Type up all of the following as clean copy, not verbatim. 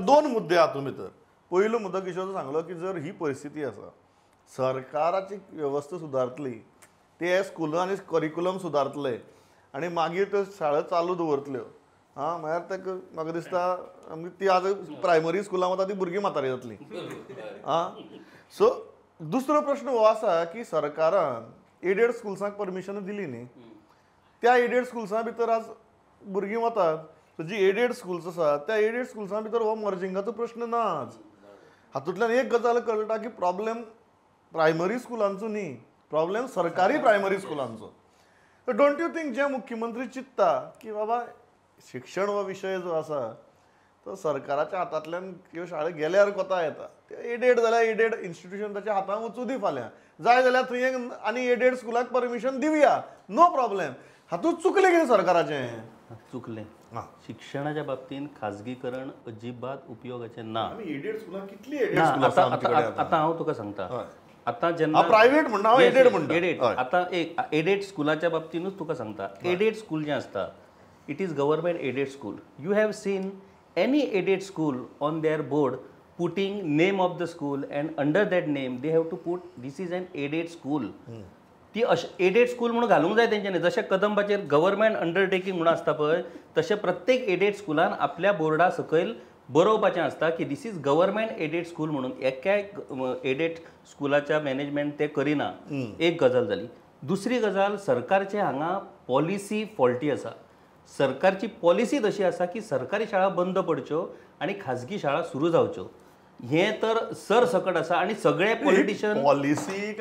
दोन मुद्दे हातूंत भितर. पयलो मुद्दो किशोर सांगलो की जर ही परिस्थिती आसा, सरकाराची वेवस्था सुदारतली, ते स्कूल आनी करिक्युलम सुदारतले आनी मागीर त्यो शाळा चालू दवरतल्यो. म्हळ्यार ताका म्हाका दिसता ती आज प्रायमरी स्कुलां वता ती भुरगीं म्हातारी जातलीं. सो दुसरो प्रश्न हो आसा की सरकारान एडेड स्कुल्सांक परमिशन दिली न्ही, त्या एडेड स्कुल्सां भितर आज भुरगीं वतात. सो जी एडेड स्कुल्स आसा त्या एडेड स्कुल्सां भितर हो मर्जिंगाचो प्रश्न ना. आज हातूंतल्यान एक गजाल कळटा की प्रॉब्लेम प्रायमरी स्कुलांचो न्ही, प्रॉब्लेम सरकारी प्रायमरी स्कुलांचो. सो डोंट यू थिंक जे मुख्यमंत्री चिंतता की बाबा शिक्षण हो विशय जो आसा तो सरकाराच्या हातांतल्यान ह्यो शाळा गेल्यार कोता येता. एडेड जाल्यार एडेड इन्स्टिट्यूशन ताच्या हातांत वचूं दी फाल्यां. जाय जाल्यार थंय एक आनी एडेड स्कुलाक परमिशन दिवया, नो प्रॉब्लेम. हातूंत चुकलें कितें सरकाराचें? चुकलें. शिक्षणाच्या बाबतींत खाजगीकरण अजिबात उपयोगाचें ना. एडेड स्कुलां कितली एडेड स्कुलां आसा आमचे कडेन? आतां हांव तुका सांगता. आतां जेन्ना प्रायवेट म्हणटा हांव एडेड म्हणटा. एडेड आतां एक एडेड स्कुलाच्या बाबतीनूच तुका सांगता. एडेड स्कूल जें आसता it is government aided school. You have seen any aided school on their board putting name of the school and under that name they have to put this is an aided school. ती aided school म्हणून घालूंक जाय तेंच्यांनी. जशें कदंबाचेर government undertaking म्हणून आसता पळय तशें प्रत्येक एडेड स्कुलान आपल्या बोर्डा सकयल बरोवपाचें आसता की दिस इज गव्हर्मेंट एडेड स्कूल म्हणून. एक्याय एडेड स्कुलाच्या मॅनेजमेंट ते करिना. एक गजाल जाली. दुसरी गजाल सरकारचे हांगा पॉलिसी फॉल्टी आसा. सरकारची पॉलिसी तशी आसा की सरकारी शाळा बंद पडच्यो आनी खाजगी शाळा सुरू जावच्यो. हे तर सर सकट आसा आनी सगळे पॉलिटिशियन पॉलिसी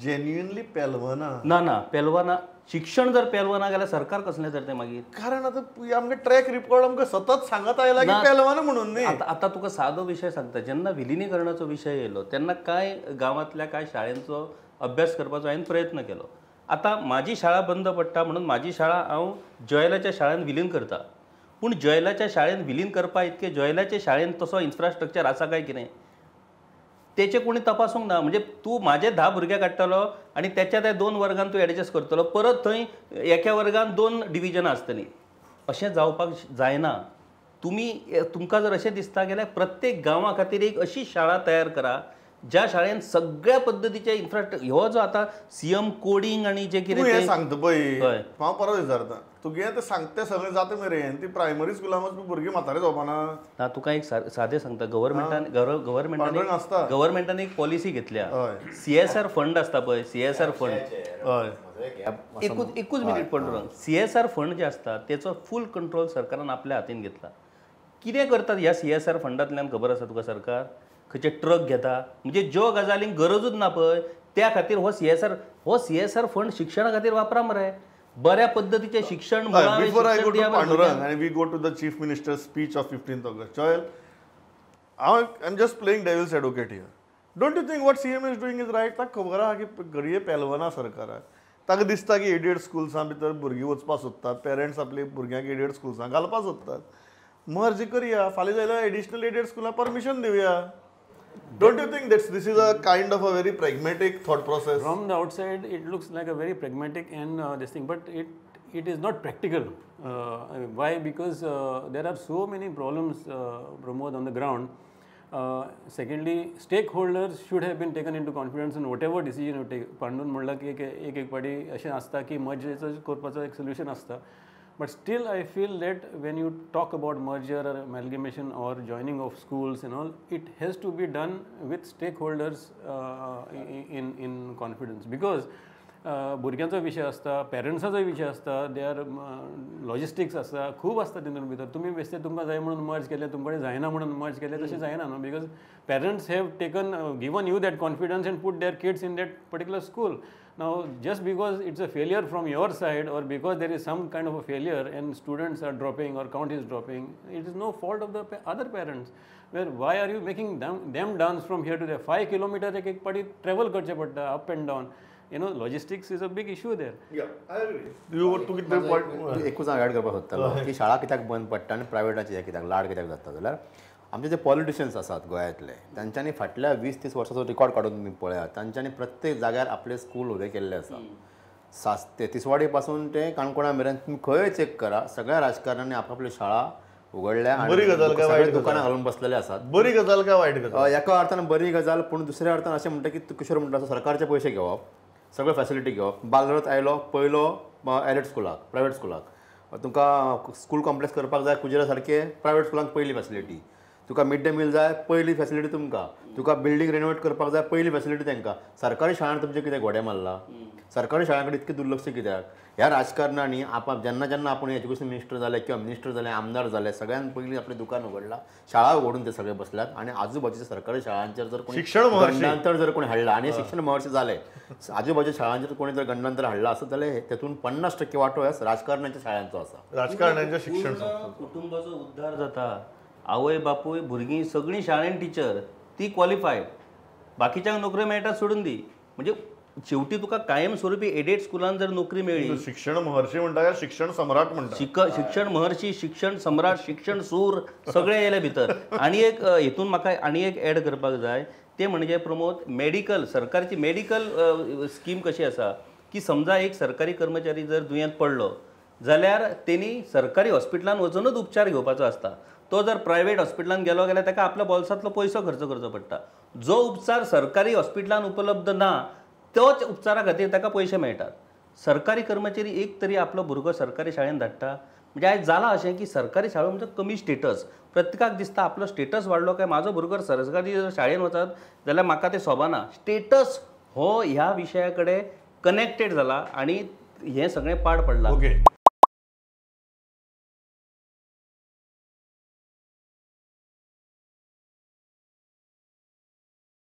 जेन्युइनली पेलवना. ना पेलवना. शिक्षण जर पेलवना जाल्यार सरकार कसलें तर तें मागीर. कारण आतां आमगे ट्रॅक रिपोर्ट आमकां सतत सांगत आयला की पेलवना म्हणून न्ही. आतां तुका सादो विशय सांगता. जेन्ना विलिनीकरणाचो विशय येयलो तेन्ना कांय गांवांतल्या कांय शाळेंचो अभ्यास करपाचो हांवें प्रयत्न केलो. आतां म्हाजी शाळा बंद पडटा म्हणून म्हाजी शाळा हांव जॉयलाच्या शाळेंत विलीन करता. पूण जॉयलाच्या शाळेंत विलीन करपा इतके जॉयलाच्या शाळेंत तसो इन्फ्रास्ट्रक्चर आसा काय कितें तेचें कोणी तपासूंक ना. म्हणजे तूं म्हाजे 10 भुरगे काडटलो आनी त्याच्या त्या 2 वर्गांत तूं एडजस्ट करतलो. परत थंय एका वर्गांत 2 डिविजनां आसतलीं. अशें जावपाक जायना. तुमकां जर अशें दिसता जाल्यार प्रत्येक गांवा खातीर एक अशी शाळा तयार करा ज्या शाळेंत सगळ्या पद्दतीचे इन्फ्रास्ट्रक्चर. हो जो आतां सीएम कोडिंग आनी जे कितें सांगता पळय हांव परत विचारता तुगे ते सांगता सगळें जाता मेरेन ती प्रायमरी स्कुलां वचपी भुरगीं म्हातारे जावपाना. ना तुका एक सादें सांगता. गव्हर्मेंटान एक पॉलिसी घेतल्या. CSR फंड आसता पळय CSR फंड. एकूच मिनीट पडलो. CSR फंड जे आसता तेचो फूल कंट्रोल सरकारान आपल्या हातीन घेतला. कितें करतात ह्या CSR फंडांतल्यान खबर आसा तुका? सरकार खंयचे ट्रक घेता म्हणजे ज्यो गजालींक गरजूच ना पळय त्या खातीर हो CSR फंड शिक्षणा खातीर वापरा मरे. बऱ्या पद्धतीचे शिक्षण. Before I go to Pandurang and we go to the chief minister's speech of 15th August. Joel, I'm just playing devil's advocate here. Don't you think what CM is doing is right? ताका खबर आहा की घडये पेलवना सरकाराक. ताका दिसता की aided स्कुल्सां भितर भुरगीं वचपाक सोदतात. पेरंट्स आपले भुरग्यांक एडेड स्कुल्सां घालपाक सोदतात. मर्ज करया. फाल्यां जाल्यार एडिशनल एडेड स्कुलां परमिशन दिवया. Don't you think that this is a kind of a very pragmatic thought process? From the outside, it looks like a very pragmatic and this thing, but it is not practical. Why? Because there are so many problems, Pramod, on the ground. Secondly, stakeholders should have been taken into confidence in whatever decision you take. Pandun म्हणला की एक पाटी अशें आसता की मर्जेचो करपाचो एक solution आसता. But still, I feel that when you talk about merger or amalgamation or joining of schools and all, it has to be done with stakeholders in confidence. Because भुरग्यांचो विशय आसता, पेरंट्साचो विशय आसता, देर लॉजिस्टिक्स आसता, खूब आसता तितून भितर. तुमी बेश्टे तुमकां जाय म्हणून मर्ज केले, तुमकडे जायना म्हणून मर्ज केले, तशें जायना न्हू. Because parents have taken given you that confidence end put their kids in that particular school. Now, just because it's a failure from your side or because there is some kind of a failure and students are dropping or count is dropping, it is no fault of the other parents. Where why are you making them dance from here to there? 5 kilometers एक पाटी travel करचे पडटा up and down. You know, logistics is a big issue there. Yeah, I agree. You want to get the point? एकूच हांव add करपाक सोदतालो की शाळा कित्याक बंद पडटा आनी प्रायवेटाची कित्याक लाड कित्याक जाता जाल्यार आमचे जे पॉलिटिशियन्स आसात गोंयांतले तांच्यांनी फाटल्या 20-30 वर्सांचो रिकॉर्ड काडून तुमी पळयात. तांच्यांनी प्रत्येक जाग्यार आपले स्कूल उबे केल्ले आसा. ते तिसवाडी पासून ते काणकोणा मेरेन तुम्ही खंय चेक करा. सगळ्या राजकारण्यांनी आपापली शाळा उघडल्या बरी गजाल काय वाईट दुकानां घालून बसलेले आसात. बरी गजाल काय वाईट गजाल? एका अर्थान बरी गजाल, पूण दुसऱ्या अर्थान अशें म्हणटा की किशोर म्हणटा सरकारचे पयशे घेवप, सगळे फॅसिलिटी घेवप. बालरथ आयलो पयलो एडेड स्कुलाक, प्रायवेट स्कुलाक. तुमकां स्कूल कॉम्प्लेक्स करपाक जाय कुजेरा सारके प्रायवेट स्कुलांक पयली फॅसिलिटी. तुका मिड डे मील जाय पयली फॅसिलिटी तुमकां. तुका बिल्डींग रिनोवेट करपाक जाय पयली फॅसिलिटी तांकां. सरकारी शाळांत तुमचें कितें घोडे मारला? सरकारी शाळां कडेन इतकें दुर्लक्ष कित्याक? ह्या राजकारणांनी जेन्ना आपण एज्युकेशन मिनिस्टर जाले किंवा मिनिस्टर जाले, आमदार जाले, सगळ्यान पयलीं आपलें दुकान उगडलां, शाळा उगडून ते सगळे बसल्यात. आनी आजूबाजूच्या सरकारी शाळांचेर जर कोणी गंडांतर जर कोणी हाडला आनी शिक्षण महर्षी जाले, आजूबाजूच्या शाळांचेर कोणी जर गंडांतर हाडला आसत जाल्यार तेतून 50% वांटो ह्या राजकारणाच्या शाळांचो आसा. राजकारण्यांच्या शिक्षण कुटुंबाचो उद्धार जाता. आवय बापूय भुरगीं सगळीं शाळेन टिचर, ती क्वॉलिफायड. बाकीच्यांक नोकऱ्यो मेळटात सोडून दी. म्हणजे शेवटी तुका कायमस्वरुपी एडेड स्कुलान जर नोकरी मेळ्ळी, शिक्षण महर्षी म्हणटा काय शिक्षण सम्राट म्हणटा? शिक्षण महर्षी, शिक्षण सम्राट, शिक्षण सूर सगळे येयले भितर. आनी एक हेतून म्हाका आनी एक ऍड करपाक जाय, ते म्हणजे प्रमोद मेडिकल, सरकारची मेडिकल स्कीम कशी आसा की समजा एक सरकारी कर्मचारी जर दुयेंत पडलो जाल्यार तेणी सरकारी हॉस्पिटलान वचूनच उपचार घेवपाचो आसता. तो जर प्रायवेट हॉस्पिटलान गेलो जाल्यार ताका आपल्या बोल्सांतलो पयसो खर्च करचो पडटा. जो उपचार सरकारी हॉस्पिटलान उपलब्ध ना तोच उपचारा खातीर ताका पयशे मेळटात. सरकारी कर्मचारी एक तरी आपलो भुरगो सरकारी शाळेन धाडटा. म्हणजे आयज जालां अशें की सरकारी शाळो म्हणजे कमी स्टेटस. प्रत्येकाक दिसता आपलो स्टेटस वाडलो काय म्हाजो भुरगो सरकारी जर शाळेन वचत जाल्यार म्हाका तें सोबाना. स्टेटस हो ह्या विशया कडेन कनेक्टेड जाला आनी हें सगळें पाड पडलां. ओके.